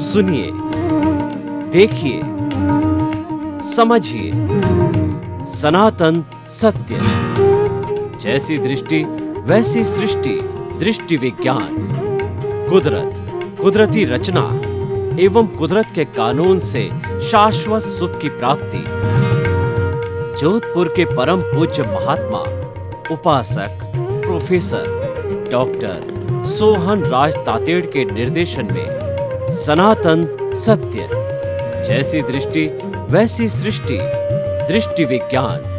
सुनिए, देखिए, समझिए सनातन सत्य। जैसी दृष्टि वैसी सृष्टि, दृष्टि विज्ञान। कुदरत, कुदरती रचना एवं कुदरत के कानून से शाश्वत सुख की प्राप्ति। जोधपुर के परम पूज्य महात्मा उपासक प्रोफेसर डॉक्टर सोहन राज तातेड़ के निर्देशन में सनातन सत्य। जैसी दृष्टि वैसी सृष्टि, दृष्टि विज्ञान।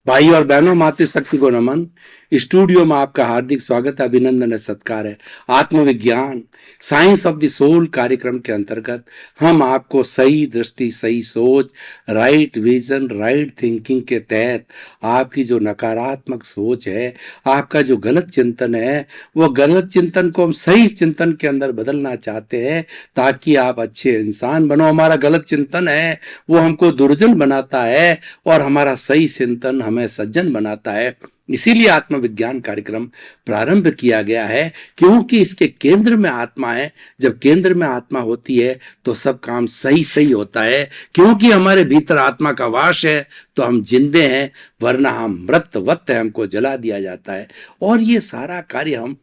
भाई और बहनों, मातृशक्ति को नमन। स्टूडियो में आपका हार्दिक स्वागत, अभिनंदन है, सत्कार है। आत्मविज्ञान, साइंस ऑफ द सोल कार्यक्रम के अंतर्गत हम आपको सही दृष्टि, सही सोच, राइट विजन, राइट थिंकिंग के तहत आपकी जो नकारात्मक सोच है, आपका जो गलत चिंतन है, वो गलत चिंतन को हम सही चिंतन के अंदर बदलना चाहते हैं ताकि आप अच्छे इंसान बनो। हमारा गलत चिंतन है वो हमको दुर्जन बनाता है और हमारा सही चिंतन हमें सज्जन बनाता है। इसीलिए आत्मविज्ञान कार्यक्रम प्रारंभ किया गया है, क्योंकि इसके केंद्र में आत्मा है। जब केंद्र में आत्मा होती है तो सब काम सही सही होता है, क्योंकि हमारे भीतर आत्मा का वास है तो हम जिंदे हैं, वरना हम मृतवत है, हमको जला दिया जाता है। और ये सारा कार्य हम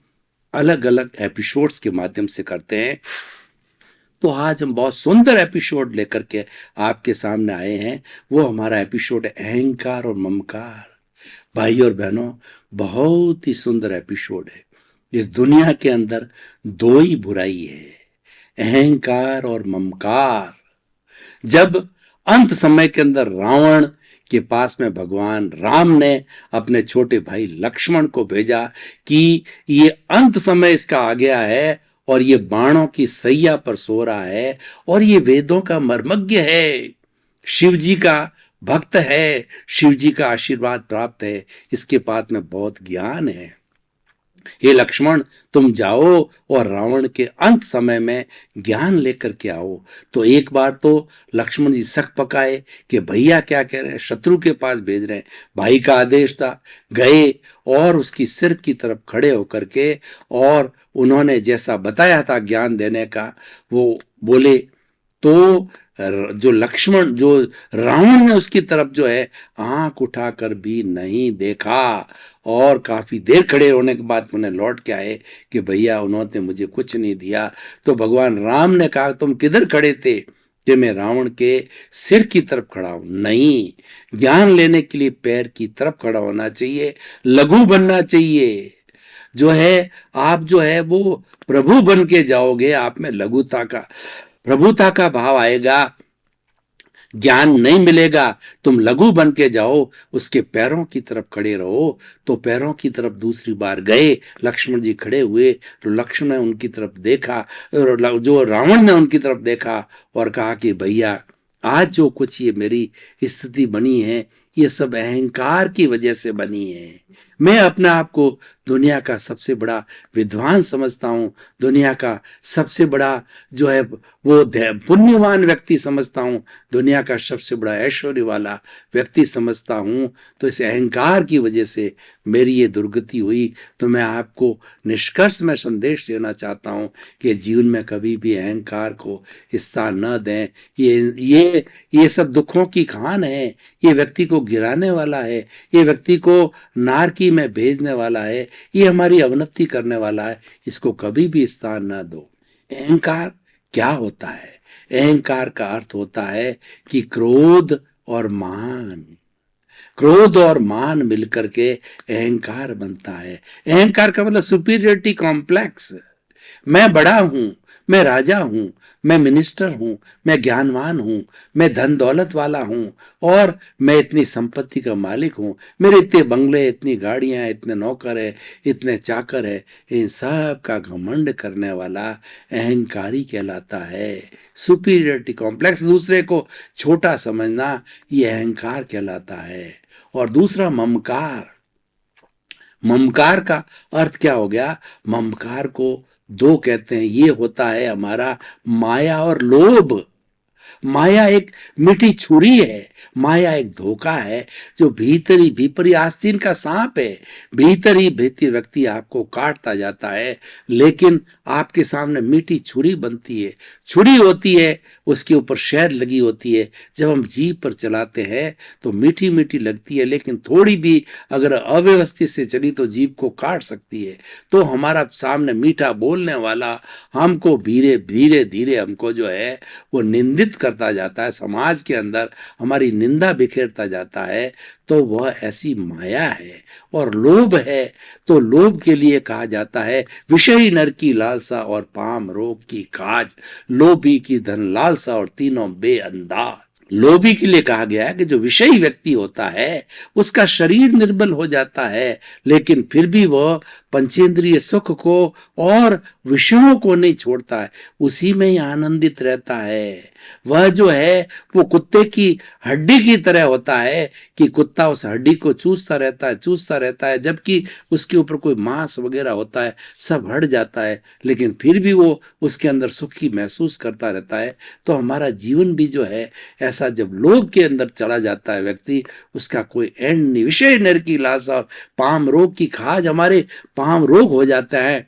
अलग अलग एपिसोड्स के माध्यम से करते हैं। तो आज हम बहुत सुंदर एपिसोड लेकर के आपके सामने आए हैं। वो हमारा एपिसोड है अहंकार और ममकार। भाई और बहनों, बहुत ही सुंदर एपिसोड है। इस दुनिया के अंदर दो ही बुराई है, अहंकार और ममकार। जब अंत समय के अंदर रावण के पास में भगवान राम ने अपने छोटे भाई लक्ष्मण को भेजा कि ये अंत समय इसका आ गया है और ये बाणों की सैया पर सो रहा है और ये वेदों का मर्मज्ञ है, शिव जी का भक्त है, शिव जी का आशीर्वाद प्राप्त है, इसके पास में बहुत ज्ञान है। ये लक्ष्मण, तुम जाओ और रावण के अंत समय में ज्ञान लेकर के आओ। तो एक बार तो लक्ष्मण जी शक पकाए कि भैया क्या कह रहे हैं, शत्रु के पास भेज रहे हैं। भाई का आदेश था, गए और उसकी सिर की तरफ खड़े होकर के और उन्होंने जैसा बताया था ज्ञान देने का वो बोले। तो जो लक्ष्मण, जो रावण ने उसकी तरफ जो है आंख उठाकर भी नहीं देखा और काफी देर खड़े होने के बाद उन्हें लौट के आए कि भैया उन्होंने मुझे कुछ नहीं दिया। तो भगवान राम ने कहा, तुम किधर खड़े थे? कि मैं रावण के सिर की तरफ खड़ा हूं। नहीं, ज्ञान लेने के लिए पैर की तरफ खड़ा होना चाहिए, लघु बनना चाहिए। जो है आप जो है वो प्रभु बन के जाओगे, आप में लघुता का, प्रभुता का भाव आएगा। ज्ञान नहीं मिलेगा, तुम लघु बन के जाओ, उसके पैरों की तरफ खड़े रहो। तो पैरों की तरफ दूसरी बार गए, लक्ष्मण जी खड़े हुए तो लक्ष्मण ने उनकी तरफ देखा, जो रावण ने उनकी तरफ देखा और कहा कि भैया आज जो कुछ ये मेरी स्थिति बनी है ये सब अहंकार की वजह से बनी है। मैं अपने आप को दुनिया का सबसे बड़ा विद्वान समझता हूँ, दुनिया का सबसे बड़ा जो है वो पुण्यवान व्यक्ति समझता हूँ, दुनिया का सबसे बड़ा ऐश्वर्य वाला व्यक्ति समझता हूँ। तो इस अहंकार की वजह से मेरी ये दुर्गति हुई। तो मैं आपको निष्कर्ष में संदेश देना चाहता हूँ कि जीवन में कभी भी अहंकार को स्थान न दें। ये सब दुखों की खान है, ये व्यक्ति को गिराने वाला है, ये व्यक्ति को नारकी में भेजने वाला है, ये हमारी अवनति करने वाला है। इसको कभी भी स्थान ना दो। अहंकार क्या होता है? अहंकार का अर्थ होता है कि क्रोध और मान, क्रोध और मान मिलकर के अहंकार बनता है। अहंकार का मतलब सुपीरियरिटी कॉम्प्लेक्स। मैं बड़ा हूं, मैं राजा हूं, मैं मिनिस्टर हूं, मैं ज्ञानवान हूं, मैं धन दौलत वाला हूं और मैं इतनी संपत्ति का मालिक हूं, मेरे इतने बंगले, इतनी गाड़ियां, इतने नौकर है, इतने चाकर है। इन सब का घमंड करने वाला अहंकारी कहलाता है। सुपीरियरिटी कॉम्प्लेक्स, दूसरे को छोटा समझना, ये अहंकार कहलाता है। और दूसरा ममकार। ममकार का अर्थ क्या हो गया? ममकार को दो कहते हैं। ये होता है हमारा माया और लोभ। माया एक मीठी छुरी है, माया एक धोखा है जो भीतरी आस्तीन का सांप है। भीतर ही भीतर व्यक्ति आपको काटता जाता है, लेकिन आपके सामने मीठी छुरी बनती है। छुरी होती है, उसके ऊपर शहद लगी होती है। जब हम जीभ पर चलाते हैं तो मीठी मीठी लगती है, लेकिन थोड़ी भी अगर अव्यवस्थित से चली तो जीभ को काट सकती है। तो हमारा सामने मीठा बोलने वाला हमको धीरे धीरे धीरे हमको जो है वो निंदित करता जाता है, समाज के अंदर हमारी निंदा बिखेरता जाता है। तो वह ऐसी माया है। और लोभ है तो लोभ के लिए कहा जाता है विषयी नर की लालसा और पाम रोग की खाज, लोभी की धन लालसा और तीनों बेअंदाज। लोभी के लिए कहा गया है कि जो विषयी व्यक्ति होता है उसका शरीर निर्बल हो जाता है, लेकिन फिर भी वह पंचेंद्रिय सुख को और विषयों को नहीं छोड़ता है, उसी में ही आनंदित रहता है। वह जो है वो कुत्ते की हड्डी की तरह होता है कि कुत्ता उस हड्डी को चूसता रहता है, जबकि उसके ऊपर कोई मांस वगैरह होता है, सब हट जाता है, लेकिन फिर भी वो उसके अंदर सुख की महसूस करता रहता है। तो हमारा जीवन भी जो है ऐसा, जब लोभ के अंदर चला जाता है व्यक्ति, उसका कोई एंड नहीं। विषय नर की लालसा और पाम रोग की खाज, हमारे पाम रोग हो जाता है,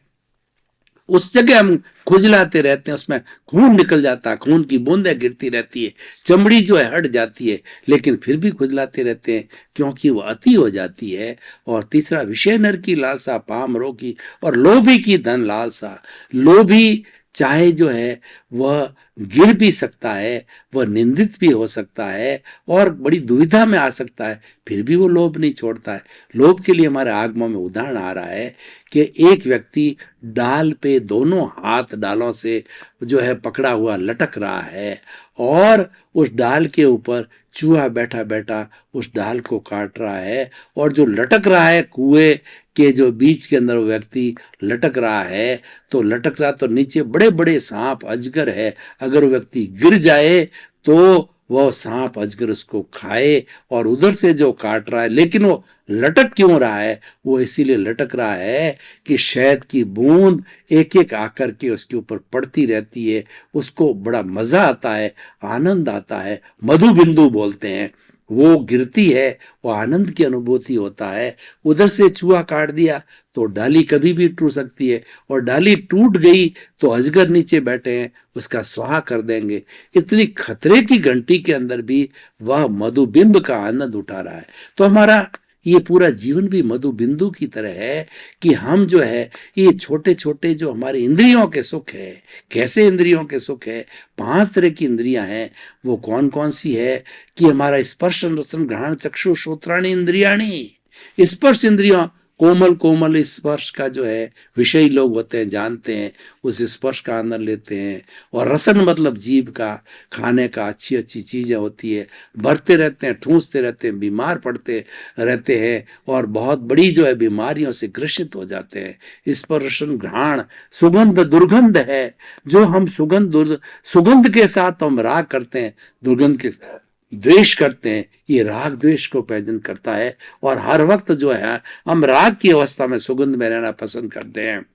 उस जगह हम खुजलाते रहते हैं, उसमें खून निकल जाता है, खून की बूंदें गिरती रहती है, चमड़ी जो है हट जाती है, लेकिन फिर भी खुजलाते रहते हैं क्योंकि वो अति हो जाती है। और तीसरा विषय नर की लालसा पाम रोग की, और लोभी की धन लालसा। लोभी चाहे जो है वह गिर भी सकता है, वह निंदित भी हो सकता है और बड़ी दुविधा में आ सकता है, फिर भी वो लोभ नहीं छोड़ता है। लोभ के लिए हमारे आगमों में उदाहरण आ रहा है कि एक व्यक्ति डाल पे दोनों हाथ डालों से जो है पकड़ा हुआ लटक रहा है, और उस डाल के ऊपर चूहा बैठा बैठा उस डाल को काट रहा है, और जो लटक रहा है कुएं के जो बीच के अंदर व्यक्ति लटक रहा है, तो लटक रहा तो नीचे बड़े बड़े सांप अजगर है, अगर व्यक्ति गिर जाए तो वह सांप अजगर उसको खाए, और उधर से जो काट रहा है, लेकिन वो लटक क्यों रहा है? वो इसीलिए लटक रहा है कि शहद की बूंद एक एक आकर के उसके ऊपर पड़ती रहती है, उसको बड़ा मजा आता है, आनंद आता है, मधु बिंदु बोलते हैं। वो गिरती है, वो आनंद की अनुभूति होता है। उधर से चूहा काट दिया तो डाली कभी भी टूट सकती है, और डाली टूट गई तो अजगर नीचे बैठे हैं, उसका स्वाहा कर देंगे। इतनी खतरे की घंटी के अंदर भी वह मधुबिंब का आनंद उठा रहा है। तो हमारा ये पूरा जीवन भी मधु बिंदु की तरह है कि हम जो है ये छोटे छोटे जो हमारे इंद्रियों के सुख है, कैसे इंद्रियों के सुख है, 5 तरह की इंद्रियां हैं। वो कौन कौन सी है कि हमारा स्पर्श रसन घ्राण चक्षु श्रोत्राणी इंद्रियाणी। स्पर्श इंद्रियां कोमल कोमल स्पर्श का जो है विषयी लोग होते हैं, जानते हैं, उस स्पर्श का आनंद लेते हैं। और रसन मतलब जीभ का, खाने का, अच्छी अच्छी चीजें होती है, भरते रहते हैं, ठूंसते रहते हैं, बीमार पड़ते रहते हैं, और बहुत बड़ी जो है बीमारियों से ग्रसित हो जाते हैं। स्पर्श रसन घ्राण सुगंध दुर्गंध है, जो हम सुगंध के साथ हम राग करते हैं, दुर्गंध के साथ द्वेष करते हैं, ये राग द्वेष को पैजन करता है। और हर वक्त जो है हम राग की अवस्था में सुगंध में रहना पसंद करते हैं।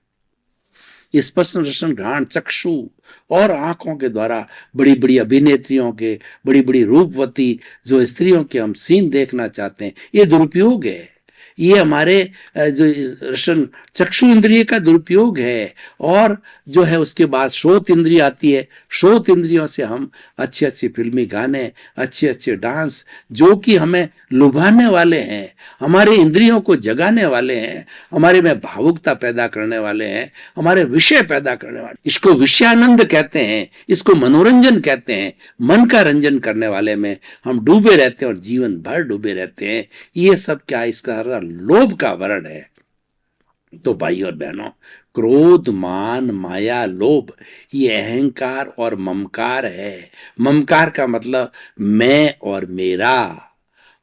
स्पर्श रसन घ्राण चक्षु और आंखों के द्वारा बड़ी बड़ी अभिनेत्रियों के, बड़ी बड़ी रूपवती जो स्त्रियों के हम सीन देखना चाहते हैं, ये दुरुपयोग है। ये हमारे जो रसन चक्षु इंद्रिय का दुरुपयोग है। और जो है उसके बाद श्रोत इंद्रिय आती है। श्रोत इंद्रियों से हम अच्छे अच्छे फिल्मी गाने, अच्छे अच्छे डांस, जो कि हमें लुभाने वाले हैं, हमारे इंद्रियों को जगाने वाले हैं, हमारे में भावुकता पैदा करने वाले हैं, हमारे विषय पैदा करने वाले, इसको विषयानंद कहते हैं, इसको मनोरंजन कहते हैं। मन का रंजन करने वाले में हम डूबे रहते हैं और जीवन भर डूबे रहते हैं। ये सब क्या, इसका लोभ का वर्ण है। तो भाई और बहनों, क्रोध मान माया लोभ ये अहंकार और ममकार है। ममकार का मतलब मैं और मेरा,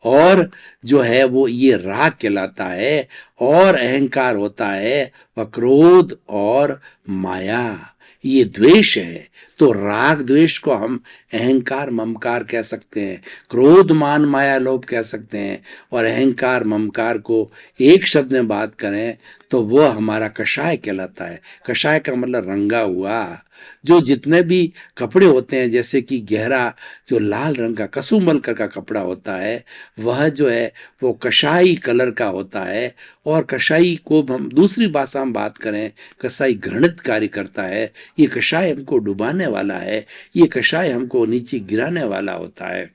और जो है वो ये राग कहलाता है। और अहंकार होता है वह क्रोध और माया, ये द्वेष है। तो राग द्वेष को हम अहंकार ममकार कह सकते हैं, क्रोध मान माया लोभ कह सकते हैं। और अहंकार ममकार को एक शब्द में बात करें तो वो हमारा कषाय कहलाता है। कषाय का मतलब रंगा हुआ। जो जितने भी कपड़े होते हैं, जैसे कि गहरा जो लाल रंग का कसुमल का कपड़ा होता है, वह जो है वो कषाई कलर का होता है। और कषाई को हम दूसरी भाषा में बात करें, कसाई घृणित कार्य करता है। ये कषाय हमको डुबाने वाला है, ये कषाय हमको नीचे गिराने वाला होता है।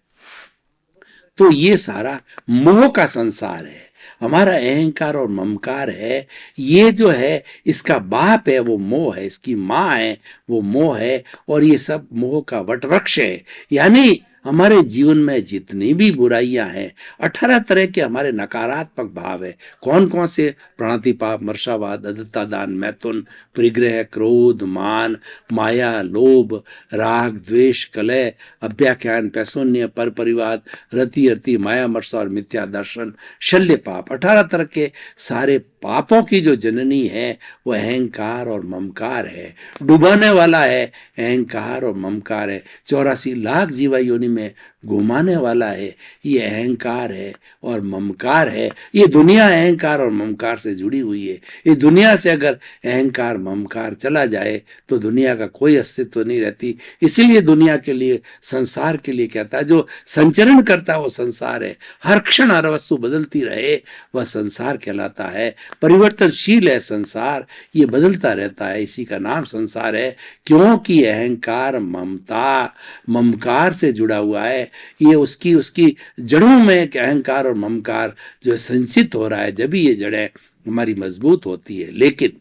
तो ये सारा मोह का संसार है, हमारा अहंकार और ममकार है। ये जो है इसका बाप है वो मोह है, इसकी माँ है वो मोह है। और ये सब मोह का वटवृक्ष है। यानी हमारे जीवन में जितनी भी बुराइयां हैं, 18 तरह के हमारे नकारात्मक भाव है। कौन कौन से? प्राणातिपात, मर्शावाद, अदत्ता दान, मैथुन, परिग्रह, क्रोध, मान, माया, लोभ, राग, द्वेष, कलह, अभ्याख्यान, पैशून्य, पर परिवाद, रति अरति, माया, मर्षा और मिथ्या दर्शन, शल्य पाप। 18 तरह के सारे पापों की जो जननी है वो अहंकार और ममकार है। डुबाने वाला है अहंकार और ममकार है। 84 लाख जीवा योनि में घुमाने वाला है ये अहंकार है और ममकार है। ये दुनिया अहंकार और ममकार से जुड़ी हुई है। इस दुनिया से अगर अहंकार ममकार चला जाए तो दुनिया का कोई अस्तित्व नहीं रहती। इसीलिए दुनिया के लिए, संसार के लिए कहता है, जो संचरण करता है वो संसार है। हर क्षण हर वस्तु बदलती रहे वह संसार कहलाता है। परिवर्तनशील है संसार, ये बदलता रहता है, इसी का नाम संसार है। क्योंकि अहंकार ममता ममकार से जुड़ा हुआ है। ये उसकी जड़ों में एक अहंकार और ममकार जो संचित हो रहा है, जब भी ये जड़ें हमारी मजबूत होती है। लेकिन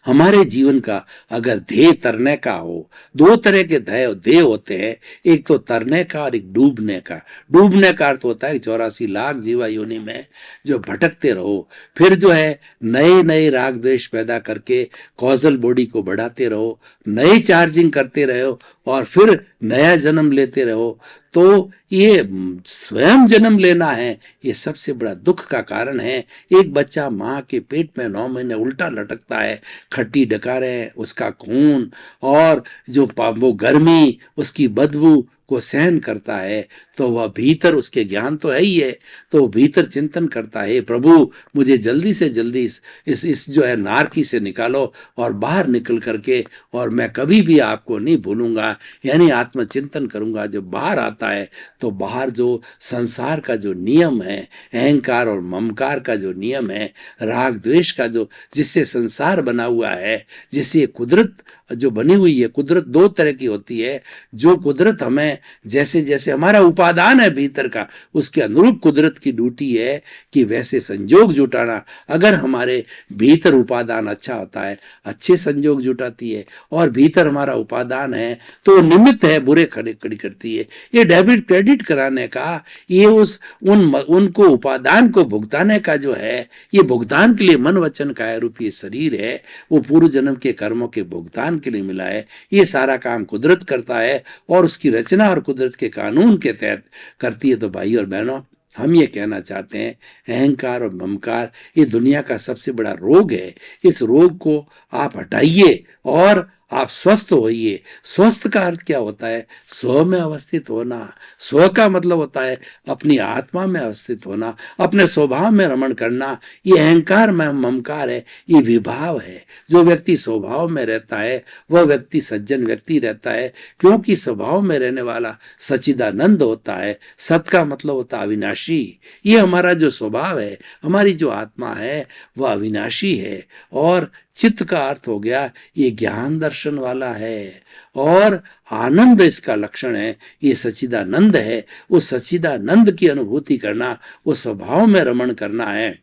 हमारे जीवन का अगर ध्येय तरने का हो, दो तरह के ध्येय होते हैं, एक तो तरने का और एक डूबने का। डूबने का अर्थ होता है 84 लाख जीवा योनि में जो भटकते रहो, फिर जो है नए नए राग द्वेष पैदा करके कॉजल बॉडी को बढ़ाते रहो, नई चार्जिंग करते रहो और फिर नया जन्म लेते रहो। तो ये स्वयं जन्म लेना है, ये सबसे बड़ा दुख का कारण है। एक बच्चा माँ के पेट में 9 महीने उल्टा लटकता है, खट्टी डकारें, उसका खून और जो वो गर्मी, उसकी बदबू को सहन करता है, तो वह भीतर, उसके ज्ञान तो है ही है, तो भीतर चिंतन करता है, प्रभु मुझे जल्दी से जल्दी इस जो है नारकी से निकालो और बाहर निकल करके, और मैं कभी भी आपको नहीं भूलूंगा। यानी आत्मचिंतन करूंगा। जब बाहर आता है तो बाहर जो संसार का जो नियम है, अहंकार और ममकार का जो नियम है, राग द्वेष का जो जिससे संसार बना हुआ है, जिससे कुदरत जो बनी हुई है, कुदरत 2 तरह की होती है। जो कुदरत हमें जैसे जैसे हमारा उपादान है भीतर का, उसके अनुरूप कुदरत की ड्यूटी है कि वैसे संजोग जुटाना। अगर हमारे भीतर उपादान अच्छा होता है, अच्छे संजोग जुटाती है, और भीतर हमारा उपादान है तो निमित्त है, बुरे खड़े खड़ी करती है। ये डेबिट क्रेडिट कराने का, ये उनको उपादान को भुगताने का जो है, ये भुगतान के लिए मन वचन काया रूप ये शरीर है, वो पूर्व जन्म के कर्मों के भुगतान के लिए मिला है। ये सारा काम कुदरत करता है और उसकी रचना और कुदरत के कानून के तहत करती है। तो भाई और बहनों, हम ये कहना चाहते हैं, अहंकार और ममकार ये दुनिया का सबसे बड़ा रोग है। इस रोग को आप हटाइए और आप स्वस्थ होइए। स्वस्थ का अर्थ क्या होता है? स्व में अवस्थित होना। स्व का मतलब होता है अपनी आत्मा में अवस्थित होना, अपने स्वभाव में रमण करना। ये अहंकार में ममकार है, ये विभाव है। जो व्यक्ति स्वभाव में रहता है वह व्यक्ति सज्जन व्यक्ति रहता है, क्योंकि स्वभाव में रहने वाला सच्चिदानंद होता है। सत का मतलब होता है अविनाशी। ये हमारा जो स्वभाव है, हमारी जो आत्मा है वह अविनाशी है। और चित्त का अर्थ हो गया ये ज्ञान दर्शन वाला है, और आनंद इसका लक्षण है, ये सच्चिदानंद है। उस सच्चिदानंद की अनुभूति करना, वो स्वभाव में रमण करना है,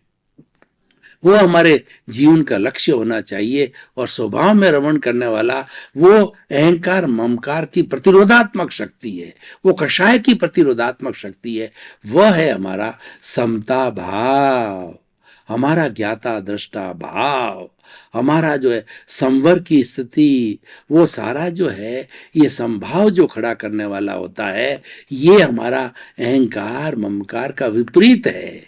वो हमारे जीवन का लक्ष्य होना चाहिए। और स्वभाव में रमण करने वाला वो अहंकार ममकार की प्रतिरोधात्मक शक्ति है, वो कषाय की प्रतिरोधात्मक शक्ति है। वह है हमारा समता भाव, हमारा ज्ञाता दृष्टा भाव, हमारा जो है संवर की स्थिति। वो सारा जो है ये संभाव जो खड़ा करने वाला होता है, ये हमारा अहंकार ममकार का विपरीत है।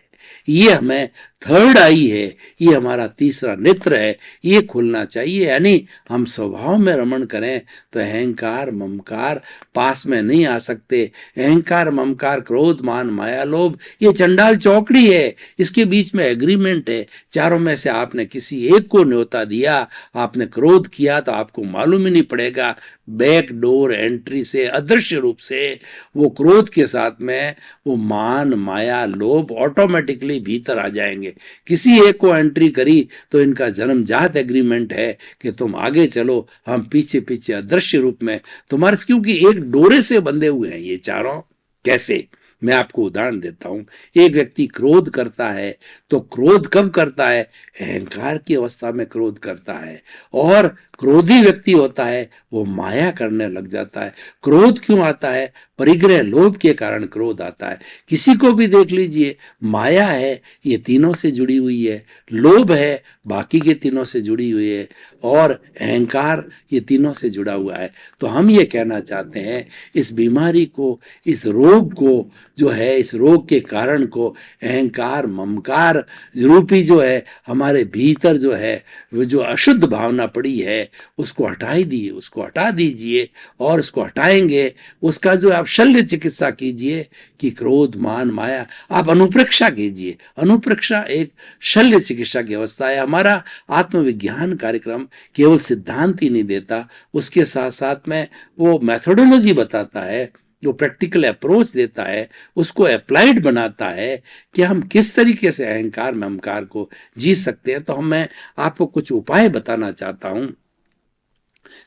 ये हमें थर्ड आई है, ये हमारा तीसरा नेत्र है, ये खुलना चाहिए। यानी हम स्वभाव में रमण करें तो अहंकार ममकार पास में नहीं आ सकते। अहंकार ममकार क्रोध मान माया लोभ ये चंडाल चौकड़ी है, इसके बीच में एग्रीमेंट है। चारों में से आपने किसी एक को न्योता दिया, आपने क्रोध किया तो आपको मालूम ही नहीं पड़ेगा, बैक डोर एंट्री से अदृश्य रूप से वो क्रोध के साथ में वो मान माया लोभ ऑटोमेटिकली भीतर आ जाएंगे। किसी एक को एंट्री करी तो इनका जन्मजात एग्रीमेंट है कि तुम आगे चलो, हम पीछे पीछे अदृश्य रूप में तुम्हारे, क्योंकि एक डोरे से बंधे हुए हैं ये चारों। कैसे? मैं आपको उदाहरण देता हूं। एक व्यक्ति क्रोध करता है तो क्रोध कब करता है? अहंकार की अवस्था में क्रोध करता है। और क्रोधी व्यक्ति होता है वो माया करने लग जाता है। क्रोध क्यों आता है? परिग्रह लोभ के कारण क्रोध आता है। किसी को भी देख लीजिए, माया है ये तीनों से जुड़ी हुई है, लोभ है बाकी के तीनों से जुड़ी हुई है, और अहंकार ये तीनों से जुड़ा हुआ है। तो हम ये कहना चाहते हैं इस बीमारी को, इस रोग को जो है, इस रोग के कारण को अहंकार ममकार रूपी जो है हमारे भीतर जो है वो जो अशुद्ध भावना पड़ी है उसको हटाई दिए, उसको हटा दीजिए। और उसको हटाएंगे उसका जो आप शल्य चिकित्सा कीजिए कि क्रोध मान माया आप अनुप्रेक्षा कीजिए। अनुप्रेक्षा एक शल्य चिकित्सा की अवस्था है। हमारा आत्मविज्ञान कार्यक्रम केवल सिद्धांत ही नहीं देता, उसके साथ साथ में वो मेथोडोलॉजी बताता है, जो प्रैक्टिकल अप्रोच देता है, उसको अप्लाइड बनाता है कि हम किस तरीके से अहंकार ममकार को जी सकते हैं। तो मैं आपको कुछ उपाय बताना चाहता हूं।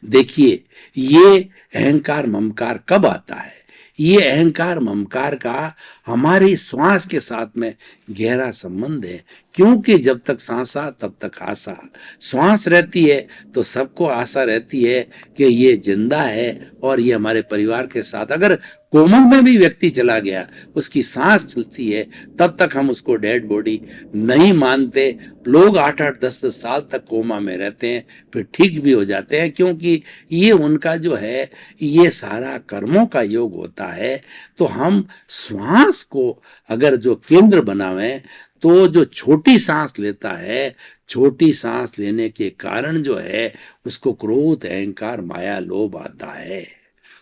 देखिए, ये अहंकार ममकार कब आता है? ये अहंकार ममकार का हमारी श्वास के साथ में गहरा संबंध है, क्योंकि जब तक सांसा तब तक आशा। श्वास रहती है तो सबको आशा रहती है कि ये जिंदा है और ये हमारे परिवार के साथ। अगर कोमा में भी व्यक्ति चला गया, उसकी सांस चलती है, तब तक हम उसको डेड बॉडी नहीं मानते। लोग 8-8 10-10 साल तक कोमा में रहते हैं, फिर ठीक भी हो जाते हैं, क्योंकि ये उनका जो है ये सारा कर्मों का योग होता है। तो हम श्वास को अगर जो केंद्र बनावें तो जो छोटी सांस लेता है, छोटी सांस लेने के कारण जो है उसको क्रोध अहंकार माया लोभ आता है।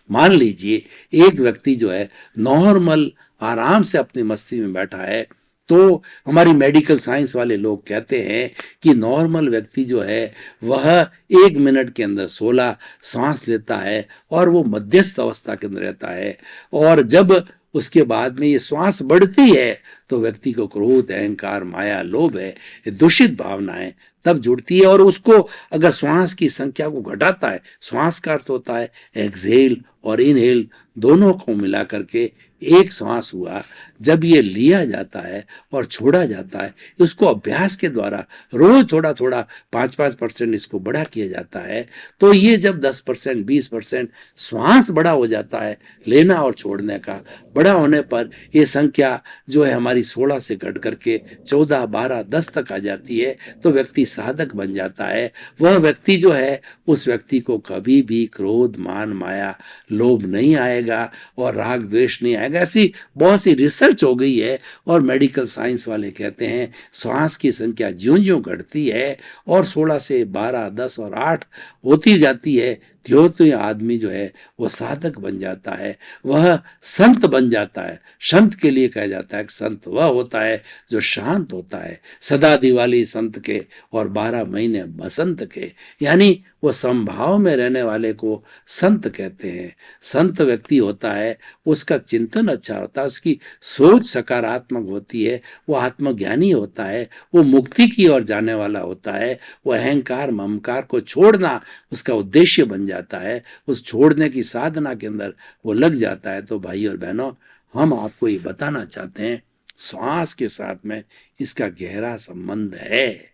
मान लीजिए एक व्यक्ति जो है नॉर्मल आराम से अपनी मस्ती में बैठा है, तो हमारी मेडिकल साइंस वाले लोग कहते हैं कि नॉर्मल व्यक्ति जो है वह 1 मिनट के अंदर 16 सांस लेता है और वो मध्यस्थ अवस्था के अंदर रहता है। और जब उसके बाद में ये श्वास बढ़ती है तो व्यक्ति को क्रोध अहंकार माया लोभ है, दूषित भावनाएं तब जुड़ती है। और उसको अगर श्वास की संख्या को घटाता है, श्वास का अर्थ होता है एक्सहेल और इनहेल दोनों को मिला करके एक श्वास हुआ, जब ये लिया जाता है और छोड़ा जाता है, इसको अभ्यास के द्वारा रोज थोड़ा थोड़ा 5-5% इसको बड़ा किया जाता है। तो ये जब 10% 20% श्वास बड़ा हो जाता है लेना और छोड़ने का, बड़ा होने पर ये संख्या जो है हमारी 16 से घट करके 14 12 10 तक आ जाती है, तो व्यक्ति साधक बन जाता है। वह व्यक्ति जो है उस व्यक्ति को कभी भी क्रोध मान माया लोभ नहीं आएगा और राग द्वेष नहीं आएगा। ऐसी बहुत सी रिसर्च हो गई है और मेडिकल साइंस वाले कहते हैं श्वास की संख्या ज्यों-ज्यों घटती है और 16 से 12 10 और 8 होती जाती है, त्यों तो ये आदमी जो है वो साधक बन जाता है, वह संत बन जाता है। संत के लिए कहा जाता है कि संत वह होता है जो शांत होता है, सदा दिवाली संत के और 12 महीने बसंत के, यानी वो समभाव में रहने वाले को संत कहते हैं। संत व्यक्ति होता है, उसका चिंतन अच्छा होता है, उसकी सोच सकारात्मक होती है, वो आत्मज्ञानी होता है, वो मुक्ति की ओर जाने वाला होता है। वो अहंकार ममकार को छोड़ना उसका उद्देश्य बन जाता है, उस छोड़ने की साधना के अंदर वो लग जाता है। तो भाई और बहनों, हम आपको ये बताना चाहते हैं श्वास के साथ में इसका गहरा संबंध है।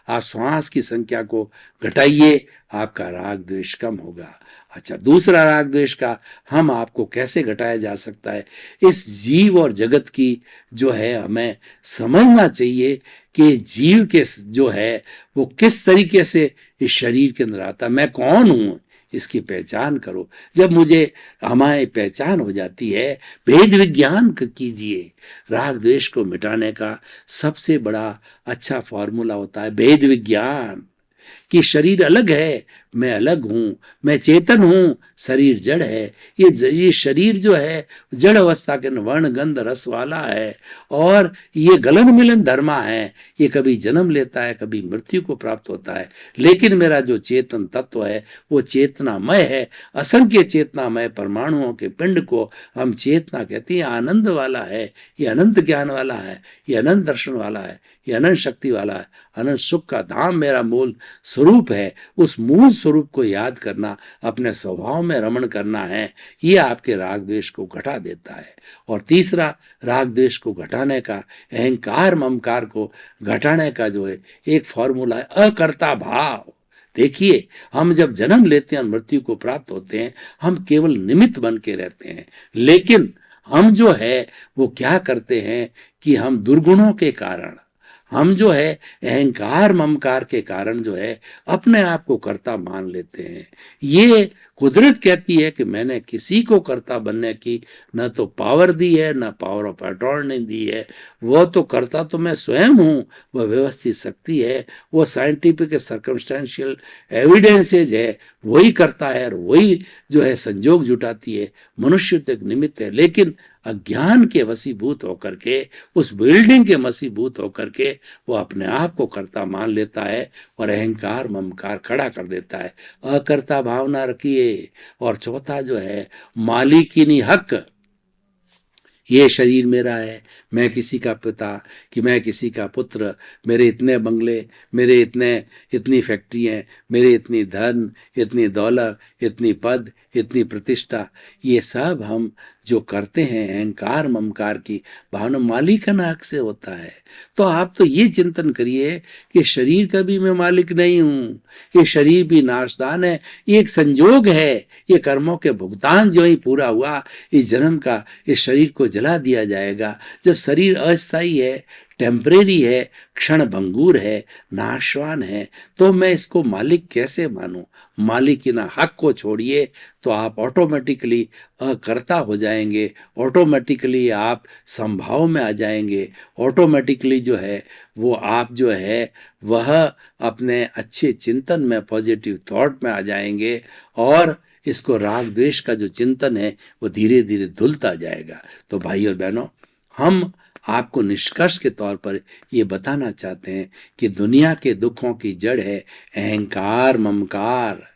आप श्वास की संख्या को घटाइए, आपका राग द्वेष कम होगा। अच्छा, दूसरा राग द्वेष का हम आपको कैसे घटाया जा सकता है, इस जीव और जगत की जो है हमें समझना चाहिए कि जीव के जो है वो किस तरीके से इस शरीर के अंदर आता है। मैं कौन हूं, इसकी पहचान करो। जब मुझे हमारी पहचान हो जाती है, भेद विज्ञान कीजिए। राग द्वेष को मिटाने का सबसे बड़ा अच्छा फॉर्मूला होता है भेद विज्ञान, कि शरीर अलग है, मैं अलग हूं, मैं चेतन हूं, शरीर जड़ है। ये शरीर जो है जड़ अवस्था के वर्ण गंध रस वाला है, और ये गलन मिलन धर्मा है। ये कभी जन्म लेता है, कभी मृत्यु को प्राप्त होता है, लेकिन मेरा जो चेतन तत्व है वो चेतनामय है। असंख्य चेतनामय परमाणुओं के पिंड को हम चेतना कहते हैं। आनंद वाला है, ये अनंत ज्ञान वाला है, ये अनंत दर्शन वाला है, ये अनंत शक्ति वाला है, अनंत सुख का धाम मेरा मूल स्वरूप है। उस मूल स्वरूप को याद करना, अपने स्वभाव में रमण करना है, ये आपके राग द्वेष को घटा देता है। और तीसरा, राग द्वेष को घटाने का, अहंकार ममकार को घटाने का जो है एक फॉर्मूला है अकर्ता भाव। देखिए, हम जब जन्म लेते हैं, मृत्यु को प्राप्त होते हैं, हम केवल निमित्त बन के रहते हैं, लेकिन हम जो है वो क्या करते हैं कि हम दुर्गुणों के कारण, हम जो है अहंकार ममकार के कारण जो है अपने आप को कर्ता मान लेते हैं। ये कुदरत कहती है कि मैंने किसी को कर्ता बनने की न तो पावर दी है, न पावर ऑफ अटॉर्नी दी है। वो तो कर्ता तो मैं स्वयं हूँ, वह व्यवस्थित शक्ति है, वो साइंटिफिक सर्कमस्टेंशियल एविडेंसेज है, वही करता है और वही जो है संजोग जुटाती है। मनुष्य तो एक निमित्त है, लेकिन अज्ञान के वशीभूत होकर के, उस बिल्डिंग के वशीभूत होकर के वो अपने आप को कर्ता मान लेता है और अहंकार ममकार खड़ा कर देता है। अकर्ता भावना रखिए। और चौथा जो है मालिकीनी हक, ये शरीर मेरा है, मैं किसी का पिता, कि मैं किसी का पुत्र, मेरे इतने बंगले, मेरे इतनी फैक्ट्रियाँ, मेरे इतनी धन, इतनी दौलत, इतनी पद, इतनी प्रतिष्ठा, ये सब हम जो करते हैं अहंकार ममकार की भावना मालिकाना हक से होता है। तो आप तो ये चिंतन करिए कि शरीर का भी मैं मालिक नहीं हूँ, ये शरीर भी नाशदान है, ये एक संजोग है, ये कर्मों के भुगतान जो ही पूरा हुआ इस जन्म का, इस शरीर को जला दिया जाएगा। जब शरीर अस्थायी है, टेम्परेरी है, क्षण भंगुर है, नाशवान है, तो मैं इसको मालिक कैसे मानूं? मालिकीना हक को छोड़िए तो आप ऑटोमेटिकली अकर्ता हो जाएंगे, ऑटोमेटिकली आप संभाव में आ जाएंगे, ऑटोमेटिकली जो है वो आप जो है वह अपने अच्छे चिंतन में, पॉजिटिव थॉट में आ जाएंगे, और इसको राग द्वेष का जो चिंतन है वो धीरे धीरे धुलता जाएगा। तो भाई और बहनों, हम आपको निष्कर्ष के तौर पर ये बताना चाहते हैं कि दुनिया के दुखों की जड़ है अहंकार ममकार।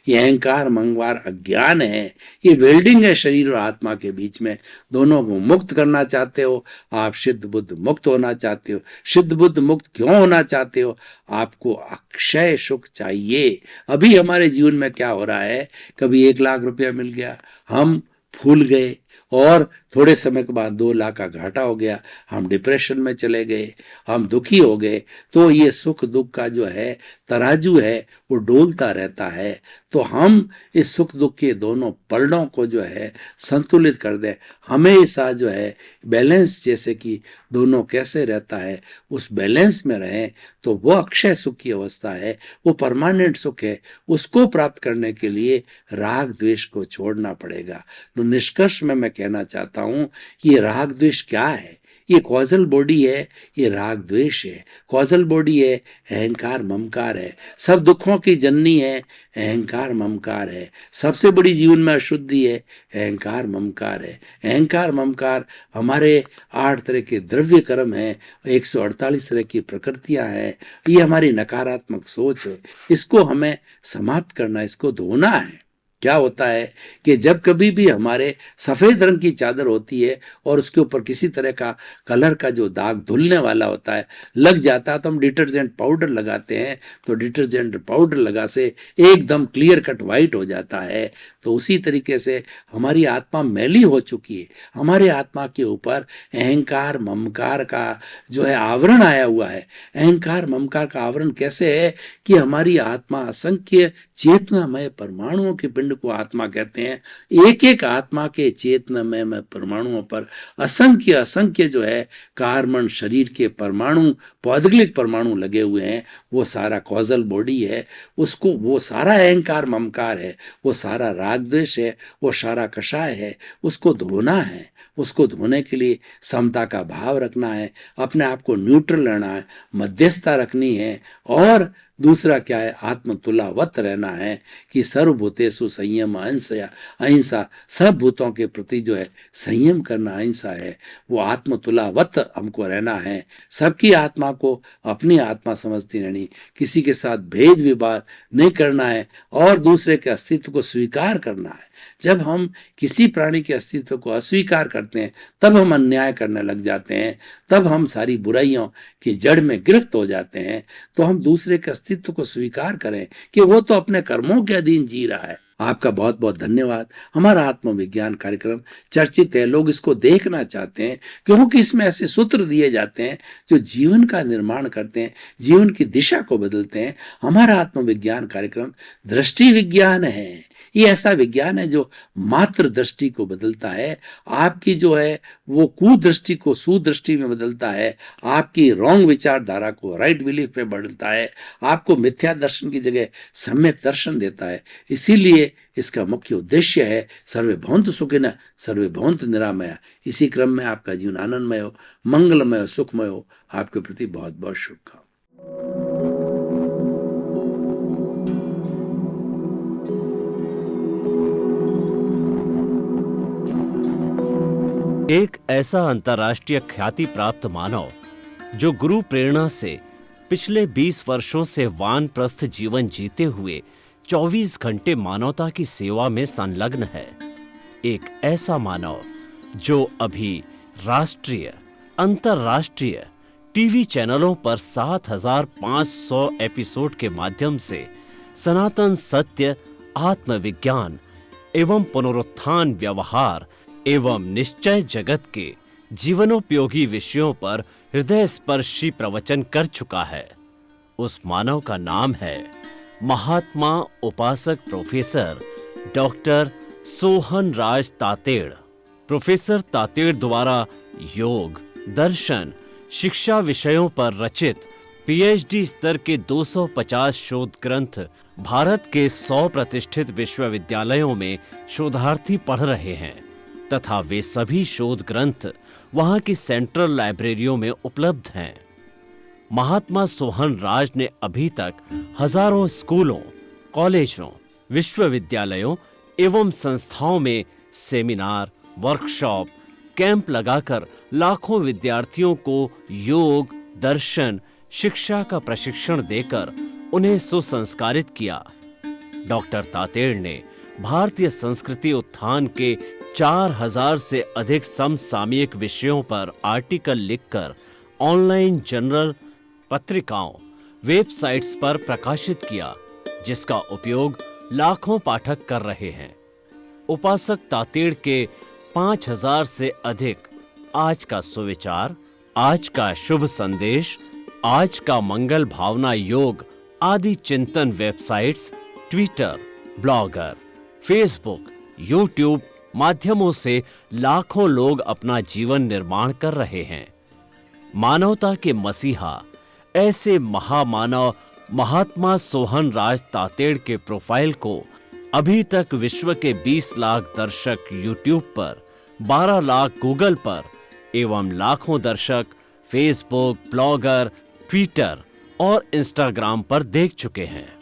ये अहंकार ममकार अज्ञान है, ये वेल्डिंग है शरीर और आत्मा के बीच में। दोनों को मुक्त करना चाहते हो आप, शुद्ध बुद्ध मुक्त होना चाहते हो। शुद्ध बुद्ध मुक्त क्यों होना चाहते हो? आपको अक्षय सुख चाहिए। अभी हमारे जीवन में क्या हो रहा है, कभी 1 लाख रुपया मिल गया, हम फूल गए, और थोड़े समय के बाद 2 लाख का घाटा हो गया, हम डिप्रेशन में चले गए, हम दुखी हो गए। तो ये सुख दुख का जो है तराजू है वो डोलता रहता है। तो हम इस सुख दुख के दोनों पलड़ों को जो है संतुलित कर दें, हमेशा जो है बैलेंस, जैसे कि दोनों कैसे रहता है उस बैलेंस में रहें, तो वो अक्षय सुख की अवस्था है, वो परमानेंट सुख है। उसको प्राप्त करने के लिए राग द्वेष को छोड़ना पड़ेगा। तो निष्कर्ष में मैं कहना चाहता हूं कि ये राग द्वेष क्या है? ये कॉजल बॉडी है, ये राग द्वेष है। कॉजल बॉडी है, अहंकार ममकार है, सब दुखों की जननी है, अहंकार ममकार है। सबसे बड़ी जीवन में अशुद्धि है, अहंकार ममकार है। अहंकार ममकार हमारे 8 तरह के द्रव्य कर्म हैं, 148 तरह की प्रकृतियां हैं। ये हमारी नकारात्मक सोच है, इसको हमें समाप्त करना, इसको धोना है। क्या होता है कि जब कभी भी हमारे सफेद रंग की चादर होती है और उसके ऊपर किसी तरह का कलर का जो दाग धुलने वाला होता है लग जाता है, तो हम डिटर्जेंट पाउडर लगाते हैं, तो डिटर्जेंट पाउडर लगा से एकदम क्लियर कट वाइट हो जाता है। तो उसी तरीके से हमारी आत्मा मैली हो चुकी है, हमारे आत्मा के ऊपर अहंकार ममकार का जो है आवरण आया हुआ है। अहंकार ममकार का आवरण कैसे है कि हमारी आत्मा असंख्य चेतनामय परमाणुओं के पिंड पिंड को आत्मा कहते हैं। एक एक आत्मा के चेतनमय में परमाणुओं पर असंख्य असंख्य जो है कार्बन शरीर के परमाणु, पौद्गलिक परमाणु लगे हुए हैं। वो सारा कॉजल बॉडी है, उसको वो सारा अहंकार ममकार है, वो सारा राग द्वेष है, वो सारा कषाय है, उसको धोना है। उसको धोने के लिए समता का भाव रखना है, अपने आप को न्यूट्रल रहना है, मध्यस्थता रखनी है, और दूसरा क्या है, आत्मतुलावत रहना है कि सर्वभूतेषु संयम अहिंसा। अहिंसा सब भूतों के प्रति जो है संयम करना अहिंसा है। वो आत्मतुलावत हमको रहना है, सबकी आत्मा को अपनी आत्मा समझती रहनी, किसी के साथ भेद विवाद नहीं करना है, और दूसरे के अस्तित्व को स्वीकार करना है। जब हम किसी प्राणी के अस्तित्व को अस्वीकार करते हैं तब हम अन्याय करने लग जाते हैं, तब हम सारी बुराइयों की जड़ में गिरफ्त हो जाते हैं। तो हम दूसरे के अस्तित्व को स्वीकार करें कि वो तो अपने कर्मों के अधीन जी रहा है। आपका बहुत बहुत धन्यवाद। हमारा आत्मविज्ञान कार्यक्रम चर्चित है, लोग इसको देखना चाहते हैं क्योंकि इसमें ऐसे सूत्र दिए जाते हैं जो जीवन का निर्माण करते हैं, जीवन की दिशा को बदलते हैं। हमारा आत्मविज्ञान कार्यक्रम दृष्टि विज्ञान है। ये ऐसा विज्ञान है जो मात्र दृष्टि को बदलता है, आपकी जो है वो कुदृष्टि को सुदृष्टि में बदलता है, आपकी रॉन्ग विचारधारा को राइट बिलीफ में बदलता है, आपको मिथ्या दर्शन की जगह सम्यक दर्शन देता है। इसीलिए इसका मुख्य उद्देश्य है सर्वे भवन्तु सुखिनः सर्वे भवन्तु निरामया। इसी क्रम में आपका जीवन आनंदमय हो, मंगलमय हो, सुखमय हो। आपके प्रति बहुत बहुत शुभकामनाएं। एक ऐसा अंतर्राष्ट्रीय ख्याति प्राप्त मानव जो गुरु प्रेरणा से पिछले 20 वर्षों से वानप्रस्थ जीवन जीते हुए 24 घंटे मानवता की सेवा में संलग्न है। एक ऐसा मानव जो अभी राष्ट्रीय, अंतर्राष्ट्रीय टीवी चैनलों पर 7,500 एपिसोड के माध्यम से सनातन सत्य, आत्मविज्ञान एवं पुनरुत्थान व्यवहार एवं निश्चय जगत के जीवनोपयोगी विषयों पर हृदय स्पर्शी प्रवचन कर चुका है। उस मानव का नाम है महात्मा उपासक प्रोफेसर डॉक्टर सोहन राज तातेड़। प्रोफेसर तातेड़ द्वारा योग, दर्शन, शिक्षा विषयों पर रचित पीएचडी स्तर के 250 शोध ग्रंथ भारत के 100 प्रतिष्ठित विश्वविद्यालयों में शोधार्थी पढ़ रहे हैं तथा वे सभी शोध ग्रंथ वहां की सेंट्रल लाइब्रेरियों में उपलब्ध हैं। महात्मा सोहन राज ने अभी तक हजारों स्कूलों, कॉलेजों, विश्वविद्यालयों एवं संस्थाओं में सेमिनार, वर्कशॉप, कैंप लगाकर लाखों विद्यार्थियों को योग, दर्शन, शिक्षा का प्रशिक्षण देकर उन्हें सुसंस्कारित किया। डॉक्टर तातेड़ ने भारतीय संस्कृति उत्थान के 4000 से अधिक समसामयिक विषयों पर आर्टिकल लिखकर ऑनलाइन जर्नल, पत्रिकाओं, वेबसाइट्स पर प्रकाशित किया, जिसका उपयोग लाखों पाठक कर रहे हैं। उपासक तातेड़ के 5000 से अधिक आज का सुविचार, आज का शुभ संदेश, आज का मंगल भावना योग आदि चिंतन websites, Twitter, blogger, Facebook, YouTube माध्यमों से लाखों लोग अपना जीवन निर्माण कर रहे हैं। मानवता के मसीहा ऐसे महामानव महात्मा सोहन राज तातेड़ के प्रोफाइल को अभी तक विश्व के 20 लाख दर्शक यूट्यूब पर, 12 लाख गूगल पर एवं लाखों दर्शक फेसबुक, ब्लॉगर, ट्विटर और इंस्टाग्राम पर देख चुके हैं।